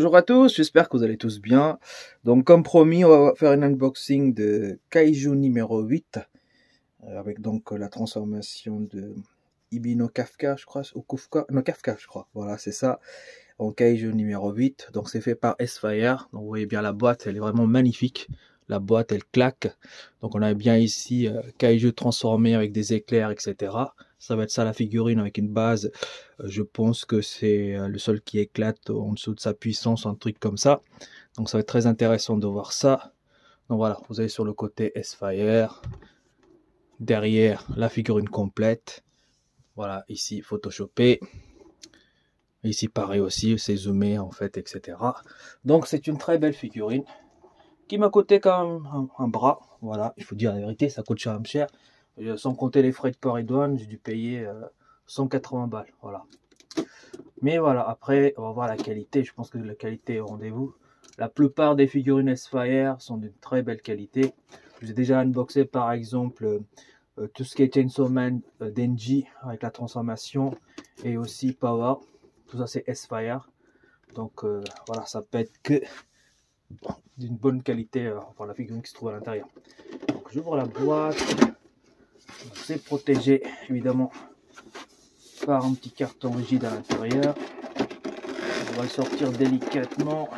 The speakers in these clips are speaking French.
Bonjour à tous, j'espère que vous allez tous bien. Donc comme promis, on va faire un unboxing de Kaiju numéro 8 avec donc la transformation de Ibino Kafka, je crois, ou Kufka, non Kafka je crois, voilà c'est ça, en Kaiju numéro 8. Donc c'est fait par S-Fire, donc vous voyez bien la boîte, elle est vraiment magnifique, la boîte elle claque. Donc on a bien ici Kaiju transformé avec des éclairs, etc. Ça va être ça la figurine avec une base, je pense que c'est le sol qui éclate en dessous de sa puissance, un truc comme ça. Donc ça va être très intéressant de voir ça. Donc voilà, vous avez sur le côté S-Fire, derrière la figurine complète. Voilà, ici photoshopé. Ici pareil aussi, c'est zoomé en fait, etc. Donc c'est une très belle figurine qui m'a coûté quand même un bras. Voilà, il faut dire la vérité, ça coûte cher. Sans compter les frais de port et douane, j'ai dû payer 180 balles. Voilà. Mais voilà, après, on va voir la qualité. Je pense que la qualité est au rendez-vous. La plupart des figurines S-Fire sont d'une très belle qualité. J'ai déjà unboxé par exemple tout ce qui est Chainsaw Man Denji avec la transformation et aussi Power. Tout ça c'est S-Fire. Donc voilà, ça peut être que d'une bonne qualité pour la figurine qui se trouve à l'intérieur. Donc j'ouvre la boîte. C'est protégé évidemment par un petit carton rigide à l'intérieur. On va le sortir délicatement.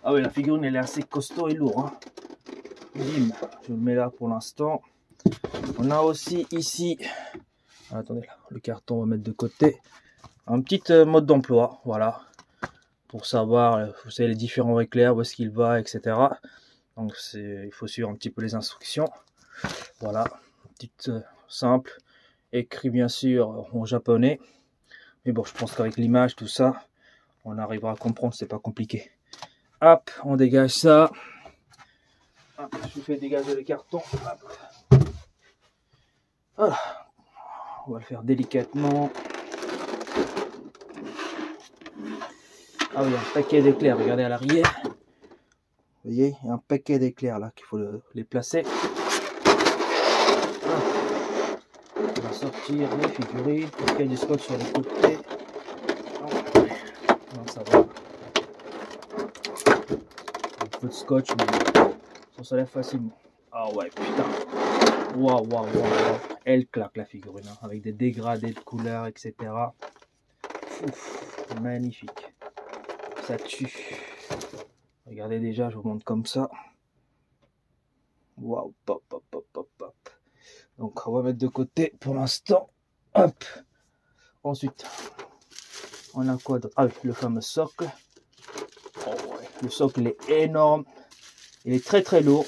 Ah oui, la figurine elle est assez costaud et lourd. Hein. Bim, je le mets là pour l'instant. On a aussi ici, attendez là, le carton on va mettre de côté, un petit mode d'emploi, voilà, pour savoir, vous savez les différents éclairs, où est-ce qu'il va, etc. Donc il faut suivre un petit peu les instructions. Voilà, petite simple, écrit bien sûr en japonais. Mais bon, je pense qu'avec l'image, tout ça, on arrivera à comprendre, c'est pas compliqué. Hop, on dégage ça. Hop, je vous fais dégager le carton. Hop. Voilà. On va le faire délicatement. Ah oui, un paquet d'éclairs, regardez à l'arrière. Vous voyez, il y a un paquet d'éclairs là qu'il faut les placer. On va sortir les figurines. Il y a du scotch sur les côtés. Non, ça va. Un peu de scotch, mais ça s'enlève facilement. Ah ouais, putain. Waouh, waouh, waouh. Elle claque la figurine, hein, avec des dégradés de couleurs, etc. Ouf, magnifique. Ça tue. Regardez déjà, je vous montre comme ça. Waouh, pop, pop, pop, pop, pop. Donc on va mettre de côté pour l'instant. Hop. Ensuite, on a quoi d'autre? Ah oui, le fameux socle. Oh ouais, le socle il est énorme. Il est très très lourd.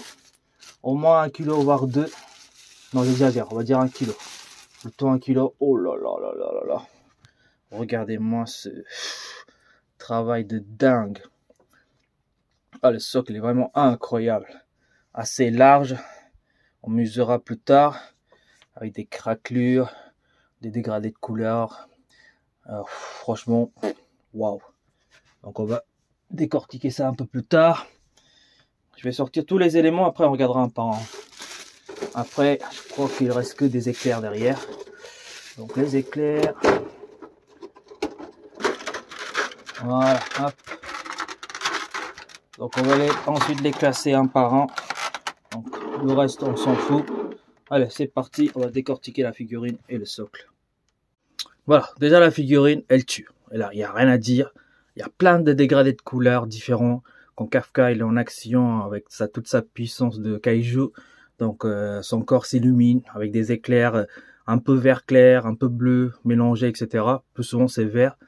Au moins 1 kg voire 2. Non, j'exagère, on va dire 1 kg. Plutôt 1 kg. Oh là là là là là là. Regardez-moi ce travail de dingue. Ah, le socle est vraiment incroyable. Assez large. On mesurera plus tard. Avec des craquelures, des dégradés de couleurs. Franchement, waouh. Donc on va décortiquer ça un peu plus tard. Je vais sortir tous les éléments, après on regardera un par un. Après, je crois qu'il reste que des éclairs derrière. Donc les éclairs. Voilà, hop. Donc on va ensuite les classer un par un. Donc le reste on s'en fout. Allez, c'est parti, on va décortiquer la figurine et le socle. Voilà, déjà la figurine, elle tue. Il n'y a rien à dire. Il y a plein de dégradés de couleurs différents. Quand Kafka il est en action avec toute sa puissance de kaiju, donc son corps s'illumine avec des éclairs un peu vert clair, un peu bleu mélangés, etc. Plus souvent c'est vert.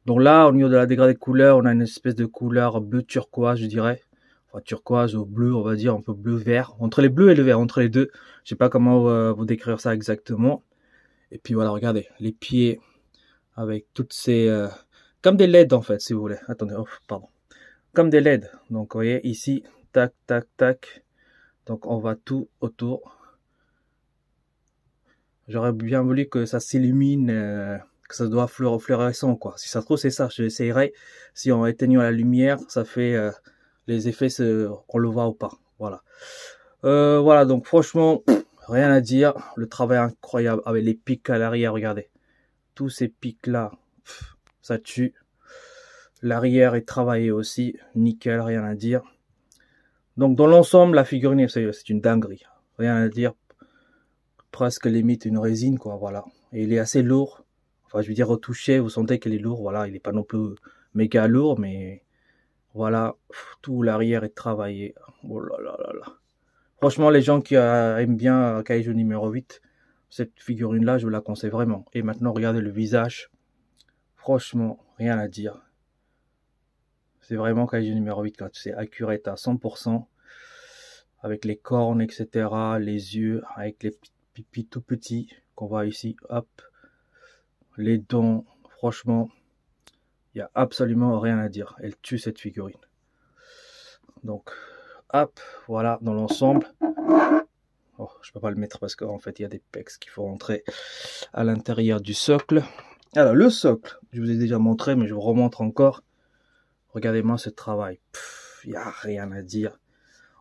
Donc là, au niveau de la dégradée de couleur, on a une espèce de couleur bleu turquoise, je dirais. Enfin turquoise ou bleu, on va dire un peu bleu vert. Entre les bleus et le vert, entre les deux. Je sais pas comment vous décrire ça exactement. Et puis voilà, regardez, les pieds avec toutes ces... comme des LED en fait, si vous voulez. Attendez, oh, pardon. Comme des LED. Donc vous voyez ici, tac, tac, tac. Donc on va tout autour. J'aurais bien voulu que ça s'illumine, que ça doit fluorescent quoi. Si ça se trouve c'est ça, j'essayerai. Si on éteigne la lumière, ça fait les effets, on le voit ou pas. Voilà. Voilà, donc franchement, rien à dire. Le travail incroyable avec les pics à l'arrière, regardez. Tous ces pics là, ça tue. L'arrière est travaillé aussi, nickel, rien à dire. Donc dans l'ensemble, la figurine, c'est une dinguerie. Rien à dire, presque limite une résine, quoi, voilà. Et il est assez lourd. Enfin, je veux dire, retouché, vous sentez qu'il est lourd, voilà. Il n'est pas non plus méga lourd, mais voilà, tout l'arrière est travaillé. Oh là là là là. Franchement, les gens qui aiment bien Kaiju numéro 8, cette figurine-là, je vous la conseille vraiment. Et maintenant, regardez le visage. Franchement, rien à dire. C'est vraiment Kaiju numéro 8, là. C'est accurate à 100%. Avec les cornes, etc. Les yeux, avec les pipis tout petits qu'on voit ici. Hop. Les dents. Franchement, il n'y a absolument rien à dire. Elle tue cette figurine. Donc, hop, voilà, dans l'ensemble. Oh, je peux pas le mettre parce qu'en fait, il y a des pecs qu'il faut rentrer à l'intérieur du socle. Alors, le socle, je vous ai déjà montré, mais je vous remontre encore. Regardez-moi ce travail. Il n'y a rien à dire.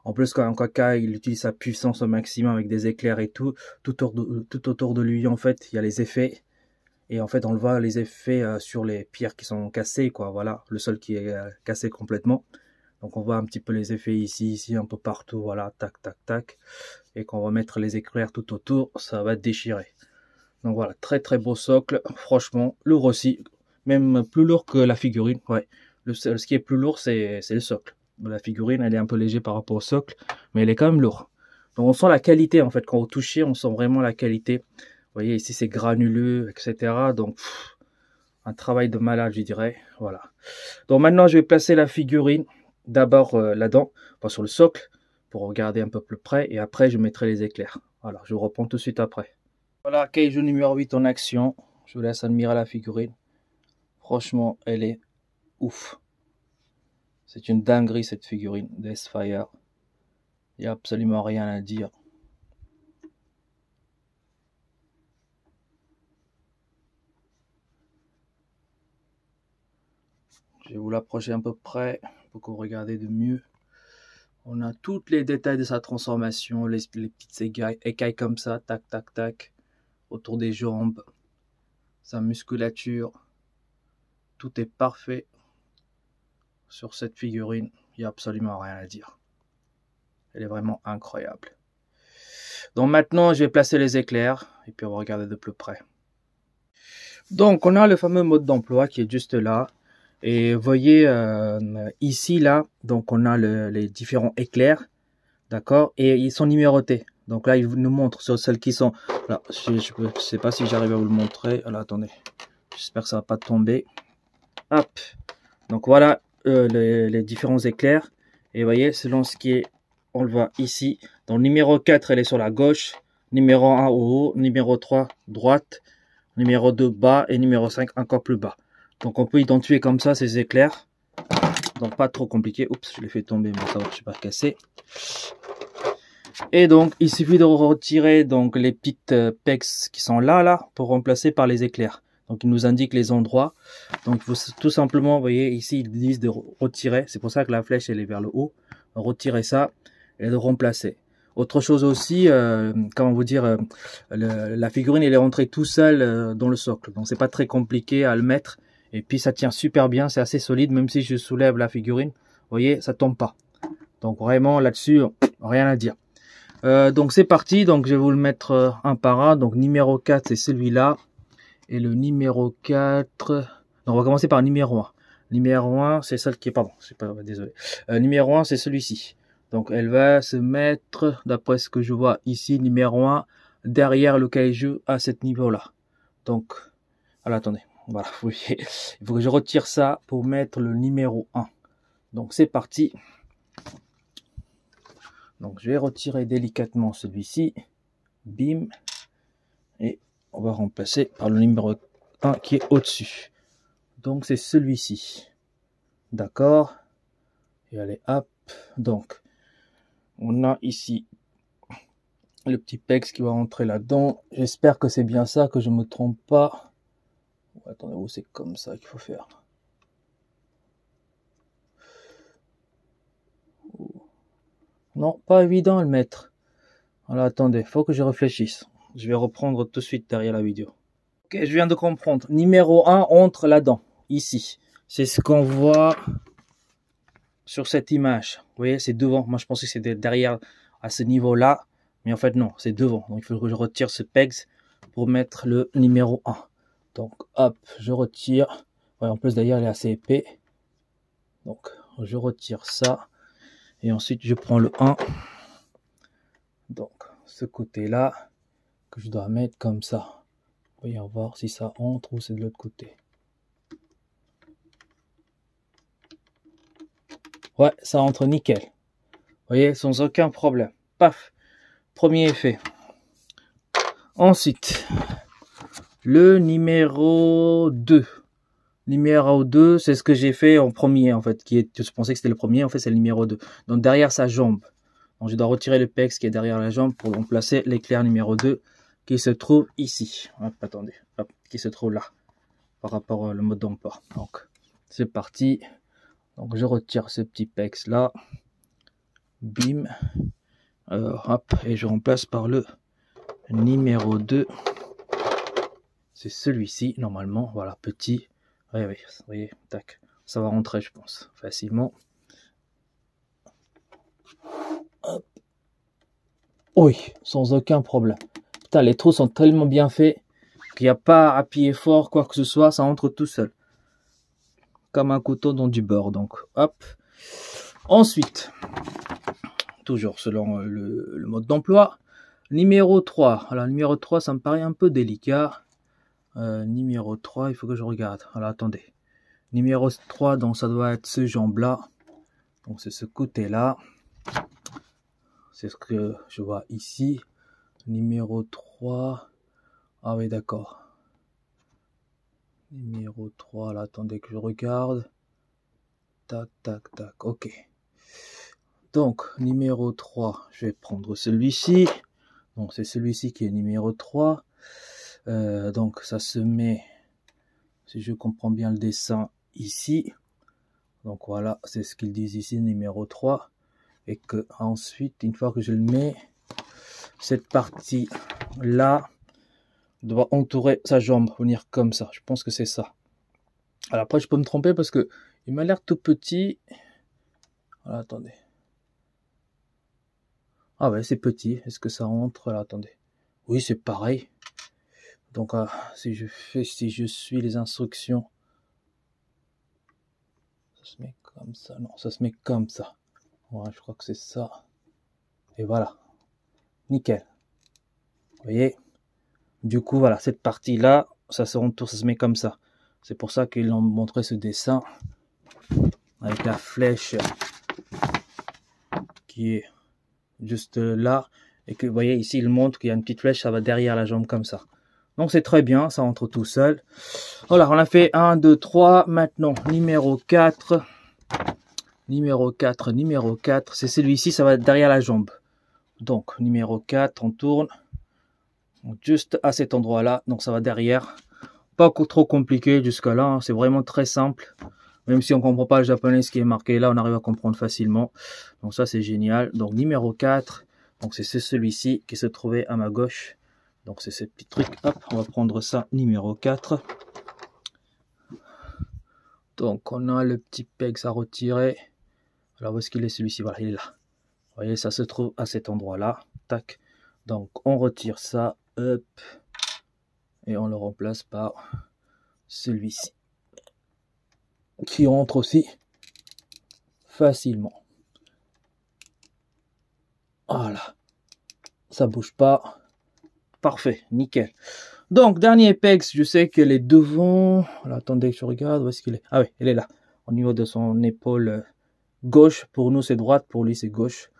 En plus, quand un Kaka, il utilise sa puissance au maximum avec des éclairs et tout autour de lui, en fait, il y a les effets. Et en fait, on le voit, les effets sur les pierres qui sont cassées, quoi. Voilà, le sol qui est cassé complètement. Donc, on voit un petit peu les effets ici, un peu partout. Voilà, tac, tac, tac. Et quand on va mettre les éclairs tout autour, ça va déchirer. Donc, voilà, très, très beau socle. Franchement, lourd aussi. Même plus lourd que la figurine. Ouais, ce qui est plus lourd, c'est le socle. La figurine, elle est un peu léger par rapport au socle, mais elle est quand même lourde. Donc, on sent la qualité, en fait. Quand vous touchez, on sent vraiment la qualité. Vous voyez, ici, c'est granuleux, etc. Donc, un travail de malade, je dirais. Voilà. Donc, maintenant, je vais placer la figurine d'abord là-dedans, enfin, sur le socle, pour regarder un peu plus près. Et après, je mettrai les éclairs. Voilà, je vous reprends tout de suite après. Voilà, Kaiju numéro 8 en action. Je vous laisse admirer la figurine. Franchement, elle est ouf. C'est une dinguerie, cette figurine Deathfire. Il n'y a absolument rien à dire. Je vais vous l'approcher un peu près pour que vous regardez de mieux. On a tous les détails de sa transformation, les petites écailles comme ça, tac, tac, tac, autour des jambes, sa musculature. Tout est parfait sur cette figurine. Il n'y a absolument rien à dire. Elle est vraiment incroyable. Donc maintenant, je vais placer les éclairs et puis on va regarder de plus près. Donc, on a le fameux mode d'emploi qui est juste là. Et vous voyez ici, là, donc on a les différents éclairs, d'accord, et ils sont numérotés. Donc là, il nous montre sur celles qui sont... Là, je ne sais pas si j'arrive à vous le montrer. Alors, attendez, j'espère que ça ne va pas tomber. Hop, donc voilà les différents éclairs. Et vous voyez, selon ce qui est, on le voit ici. Donc, numéro 4, elle est sur la gauche. Numéro 1 au haut. Numéro 3, droite. Numéro 2, bas. Et numéro 5, encore plus bas. Donc on peut identifier comme ça ces éclairs. Donc pas trop compliqué. Oups, je l'ai fait tomber, mais ça va, je ne suis pas cassé. Et donc il suffit de retirer donc les petites pegs qui sont là pour remplacer par les éclairs. Donc il nous indique les endroits. Donc il faut tout simplement, vous voyez ici ils disent de retirer. C'est pour ça que la flèche elle est vers le haut. Retirer ça et de remplacer. Autre chose aussi, comment vous dire, la figurine elle est rentrée tout seul dans le socle. Donc c'est pas très compliqué à le mettre. Et puis ça tient super bien, c'est assez solide, même si je soulève la figurine, vous voyez, ça tombe pas. Donc vraiment là-dessus, rien à dire. Donc c'est parti, donc je vais vous le mettre un par un. Donc numéro 4, c'est celui-là. Et le numéro 4, donc on va commencer par le numéro 1. Numéro 1, c'est celle qui est, pardon, je sais pas, désolé. Numéro 1, c'est celui-ci. Donc elle va se mettre, d'après ce que je vois ici, numéro 1, derrière le Kaiju à ce niveau-là. Donc, alors attendez. Voilà, vous voyez, il faut que je retire ça pour mettre le numéro 1. Donc c'est parti. Donc je vais retirer délicatement celui-ci. Bim. Et on va remplacer par le numéro 1 qui est au-dessus. Donc c'est celui-ci. D'accord. Et allez, hop. Donc, on a ici le petit pex qui va rentrer là-dedans. J'espère que c'est bien ça, que je ne me trompe pas. Attendez, c'est comme ça qu'il faut faire. Non, pas évident à le mettre. Alors attendez, il faut que je réfléchisse. Je vais reprendre tout de suite derrière la vidéo. Ok, je viens de comprendre. Numéro 1 entre là-dedans. ici. C'est ce qu'on voit sur cette image. Vous voyez, c'est devant. Moi, je pensais que c'était derrière à ce niveau-là. Mais en fait, non, c'est devant. Donc, il faut que je retire ce pegs pour mettre le numéro 1. Donc, hop, je retire. Ouais, en plus, d'ailleurs, il est assez épais. Donc, je retire ça. Et ensuite, je prends le 1. Donc, ce côté-là, que je dois mettre comme ça. Voyons voir si ça entre ou c'est de l'autre côté. Ouais, ça entre nickel. Vous voyez, sans aucun problème. Paf, premier effet. Ensuite, le numéro 2. Numéro 2, c'est ce que j'ai fait en premier, en fait. Je pensais que c'était le premier, en fait, c'est le numéro 2. Donc, derrière sa jambe. Donc, je dois retirer le pex qui est derrière la jambe pour remplacer l'éclair numéro 2 qui se trouve ici. Hop, attendez. Hop, qui se trouve là. Par rapport au mode d'emploi. Donc, c'est parti. Donc, je retire ce petit pex là. Bim. Hop, et je remplace par le numéro 2. C'est celui-ci, normalement. Voilà, petit. Oui, oui, vous voyez, tac. Ça va rentrer, je pense, facilement. Hop. Oui, sans aucun problème. Putain, les trous sont tellement bien faits qu'il n'y a pas à appuyer fort, quoi que ce soit, ça entre tout seul. Comme un couteau dans du beurre, donc hop. Ensuite, toujours selon le mode d'emploi, numéro 3. Alors, numéro 3, ça me paraît un peu délicat. Numéro 3, il faut que je regarde. Alors, attendez. Numéro 3, donc ça doit être ce jambe-là. Donc, c'est ce côté-là. C'est ce que je vois ici. Numéro 3. Ah oui, d'accord. Numéro 3, là, attendez que je regarde. Tac, tac, tac, ok. Donc, numéro 3, je vais prendre celui-ci. Donc, c'est celui-ci qui est numéro 3. Donc, ça se met, si je comprends bien le dessin, ici. Donc, voilà, c'est ce qu'ils disent ici, numéro 3. Et que ensuite, une fois que je le mets, cette partie-là doit entourer sa jambe, venir comme ça. Je pense que c'est ça. Alors après, je peux me tromper parce que il m'a l'air tout petit. Voilà, attendez. Ah ouais, c'est petit. Est-ce que ça rentre? Là, attendez. Oui, c'est pareil. Donc, si je suis les instructions, ça se met comme ça. Non, ça se met comme ça. Ouais, je crois que c'est ça. Et voilà. Nickel. Vous voyez? Du coup, voilà, cette partie-là, ça se retourne, ça se met comme ça. C'est pour ça qu'ils ont montré ce dessin avec la flèche qui est juste là. Et que vous voyez ici, il montre qu'il y a une petite flèche, ça va derrière la jambe comme ça. Donc c'est très bien, ça entre tout seul. Voilà, on a fait 1, 2, 3. Maintenant, numéro 4. Numéro 4, numéro 4. C'est celui-ci, ça va derrière la jambe. Donc, numéro 4, on tourne. Juste à cet endroit-là. Donc ça va derrière. Pas trop compliqué jusqu'à là. Hein. C'est vraiment très simple. Même si on ne comprend pas le japonais, ce qui est marqué là, on arrive à comprendre facilement. Donc ça, c'est génial. Donc numéro 4. Donc c'est celui-ci qui se trouvait à ma gauche. Donc c'est ce petit truc. Hop, on va prendre ça, numéro 4. Donc on a le petit pegs à retirer. Alors où est-ce qu'il est celui-ci? Voilà, il est là. Vous voyez, ça se trouve à cet endroit-là. Tac. Donc on retire ça. Hop. Et on le remplace par celui-ci. Qui rentre aussi facilement. Voilà. Ça bouge pas. Parfait, nickel. Donc, dernier pex, je sais qu'elle est devant. Alors, attendez que je regarde. Où est-ce qu'il est? Ah oui, elle est là. Au niveau de son épaule gauche. Pour nous, c'est droite. Pour lui, c'est gauche.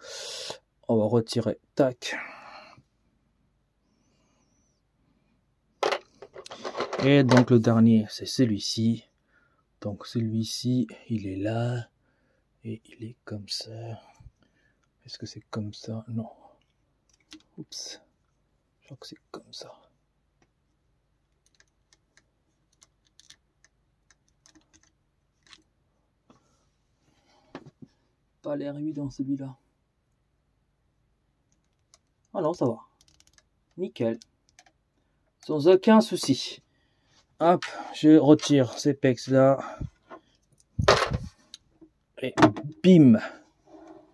On va retirer. Tac. Et donc, le dernier, c'est celui-ci. Donc, celui-ci, il est là. Et il est comme ça. Est-ce que c'est comme ça? Non. Oups. Je crois que c'est comme ça. Pas l'air évident celui-là. Ah non, ça va. Nickel. Sans aucun souci. Hop, je retire ces pecs là. Et bim.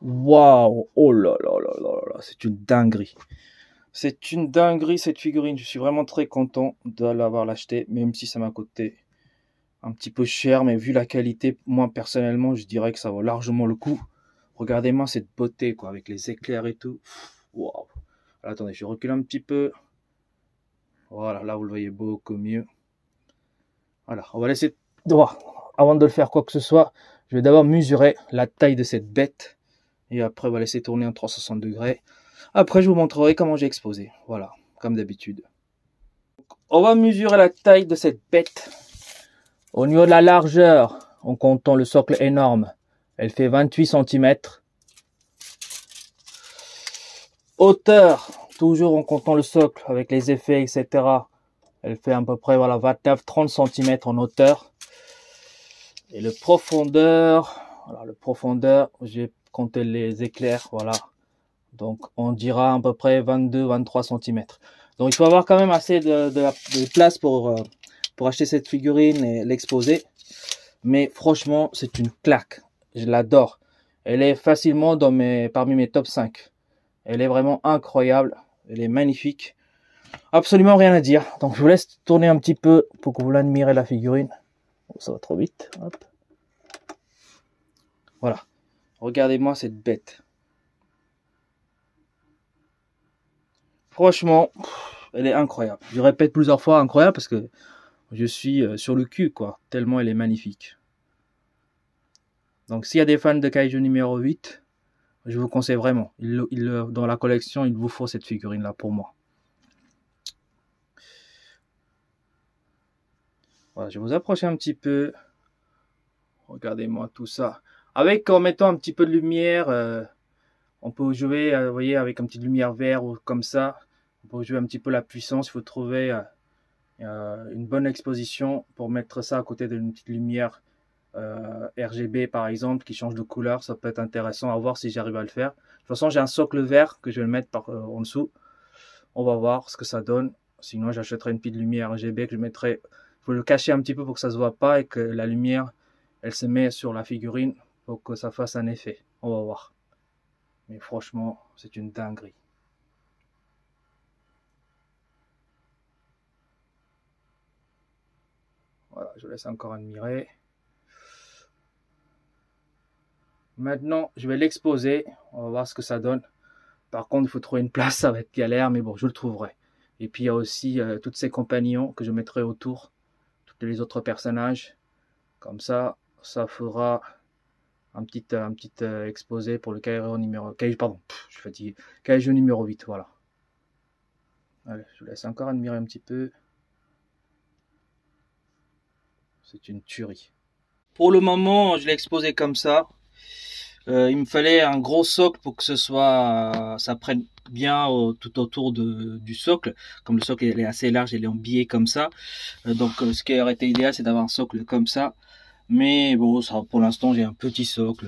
Waouh. Oh là là là là là. C'est une dinguerie. C'est une dinguerie cette figurine. Je suis vraiment très content de l'avoir acheté. Même si ça m'a coûté un petit peu cher. Mais vu la qualité, moi personnellement, je dirais que ça vaut largement le coup. Regardez-moi cette beauté quoi. Avec les éclairs et tout. Waouh. Attendez, je recule un petit peu. Voilà, là vous le voyez beaucoup mieux. Voilà, on va laisser droit. Avant de le faire quoi que ce soit, je vais d'abord mesurer la taille de cette bête. Et après, on va laisser tourner en 360 degrés. Après, je vous montrerai comment j'ai exposé. Voilà, comme d'habitude. On va mesurer la taille de cette bête. Au niveau de la largeur, en comptant le socle énorme, elle fait 28 cm. Hauteur, toujours en comptant le socle avec les effets, etc. Elle fait à peu près voilà, 29-30 cm en hauteur. Et le profondeur, voilà, le profondeur, j'ai compté les éclairs, voilà. Donc on dira à peu près 22-23 cm. Donc il faut avoir quand même assez de place pour acheter cette figurine et l'exposer. Mais franchement, c'est une claque. Je l'adore. Elle est facilement parmi mes top 5. Elle est vraiment incroyable. Elle est magnifique. Absolument rien à dire. Donc je vous laisse tourner un petit peu pour que vous l'admirez la figurine. Oh, ça va trop vite. Hop. Voilà. Regardez-moi cette bête. Franchement, elle est incroyable. Je répète plusieurs fois incroyable parce que je suis sur le cul, quoi. Tellement elle est magnifique. Donc s'il y a des fans de Kaiju numéro 8, je vous conseille vraiment. Dans la collection, il vous faut cette figurine là pour moi. Voilà, je vais vous approcher un petit peu. Regardez-moi tout ça. En mettant un petit peu de lumière, on peut jouer, vous voyez, avec une petite lumière verte ou comme ça. On peut jouer un petit peu la puissance. Il faut trouver une bonne exposition pour mettre ça à côté d'une petite lumière RGB par exemple qui change de couleur. Ça peut être intéressant à voir si j'arrive à le faire. De toute façon, j'ai un socle vert que je vais le mettre en dessous. On va voir ce que ça donne. Sinon, j'achèterai une petite lumière RGB que je mettrai. Il faut le cacher un petit peu pour que ça se voit pas et que la lumière, elle se met sur la figurine pour que ça fasse un effet. On va voir. Mais franchement, c'est une dinguerie. Voilà, je laisse encore admirer. Maintenant, je vais l'exposer. On va voir ce que ça donne. Par contre, il faut trouver une place, ça va être galère, mais bon, je le trouverai. Et puis, il y a aussi tous ces compagnons que je mettrai autour. Tous les autres personnages. Comme ça, ça fera un petit exposé pour le Kaiju numéro... Pardon, je suis fatigué. Kaiju numéro 8, voilà. Allez, je vous laisse encore admirer un petit peu. C'est une tuerie. Pour le moment, je l'ai exposé comme ça. Il me fallait un gros socle pour que ça prenne bien tout autour du socle. Comme le socle est assez large, il est en biais comme ça. Donc ce qui aurait été idéal, c'est d'avoir un socle comme ça. Mais bon, ça, pour l'instant, j'ai un petit socle.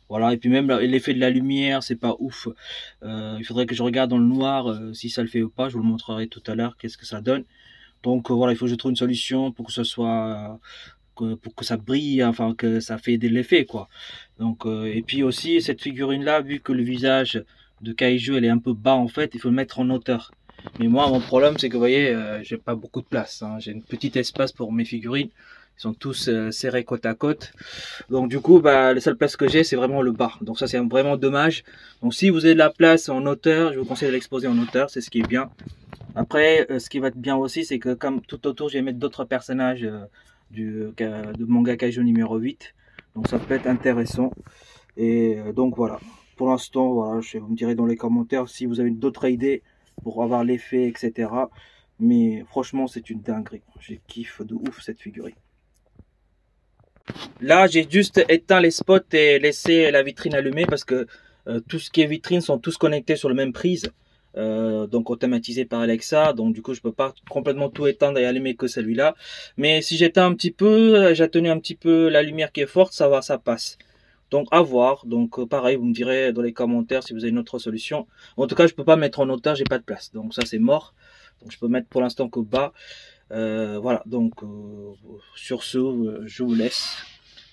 Voilà, et puis même l'effet de la lumière, c'est pas ouf. Il faudrait que je regarde dans le noir si ça le fait ou pas. Je vous le montrerai tout à l'heure, qu'est-ce que ça donne. Donc voilà, il faut que je trouve une solution pour que ce soit... pour que ça brille, enfin que ça fait de l'effet quoi. Donc et puis aussi cette figurine là, vu que le visage de Kaiju elle est un peu bas en fait, il faut le mettre en hauteur. Mais moi mon problème c'est que vous voyez, j'ai pas beaucoup de place, hein. J'ai une petite espace pour mes figurines, ils sont tous serrés côte à côte. Donc du coup bah la seule place que j'ai c'est vraiment le bas. Donc ça c'est vraiment dommage. Donc si vous avez de la place en hauteur, je vous conseille de l'exposer en hauteur, c'est ce qui est bien. Après ce qui va être bien aussi c'est que comme tout autour je vais mettre d'autres personnages de manga Kaiju numéro 8, donc ça peut être intéressant. Et donc voilà, pour l'instant voilà, vous me direz dans les commentaires si vous avez d'autres idées pour avoir l'effet etc, mais franchement c'est une dinguerie, j'ai kiffe de ouf cette figurine. Là j'ai juste éteint les spots et laissé la vitrine allumée parce que tout ce qui est vitrine sont tous connectés sur la même prise. Donc automatisé par Alexa, donc du coup je peux pas complètement tout éteindre et allumer que celui-là, mais si j'éteins un petit peu, j'atténue un petit peu la lumière qui est forte, ça va, ça passe. Donc à voir, donc pareil, vous me direz dans les commentaires si vous avez une autre solution. En tout cas je peux pas mettre en hauteur, j'ai pas de place, donc ça c'est mort. Donc je peux mettre pour l'instant que bas. Voilà, donc sur ce, je vous laisse.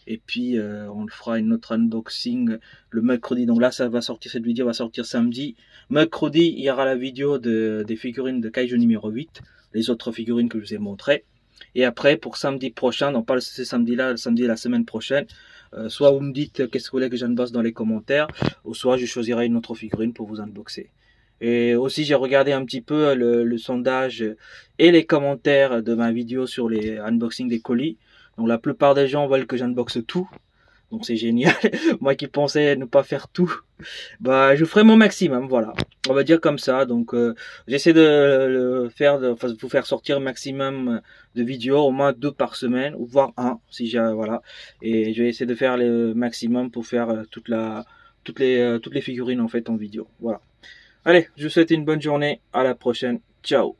Et puis on fera une autre unboxing le mercredi. Donc là, ça va sortir, cette vidéo va sortir samedi. Mercredi, il y aura la vidéo des figurines de Kaiju numéro 8, les autres figurines que je vous ai montrées. Et après, pour samedi prochain, non pas ce samedi-là, le samedi de la semaine prochaine, soit vous me dites qu'est-ce que vous voulez que j'unboxe dans les commentaires, ou soit je choisirai une autre figurine pour vous unboxer. Et aussi, j'ai regardé un petit peu le sondage et les commentaires de ma vidéo sur les unboxing des colis. Donc la plupart des gens veulent que j'unboxe tout. Donc c'est génial. Moi qui pensais ne pas faire tout, bah je ferai mon maximum, voilà. On va dire comme ça. Donc j'essaie de vous faire sortir un maximum de vidéos, au moins 2 par semaine, ou voire 1 si j'ai voilà. Et je vais essayer de faire le maximum pour faire toutes les figurines en fait en vidéo. Voilà. Allez, je vous souhaite une bonne journée. À la prochaine. Ciao.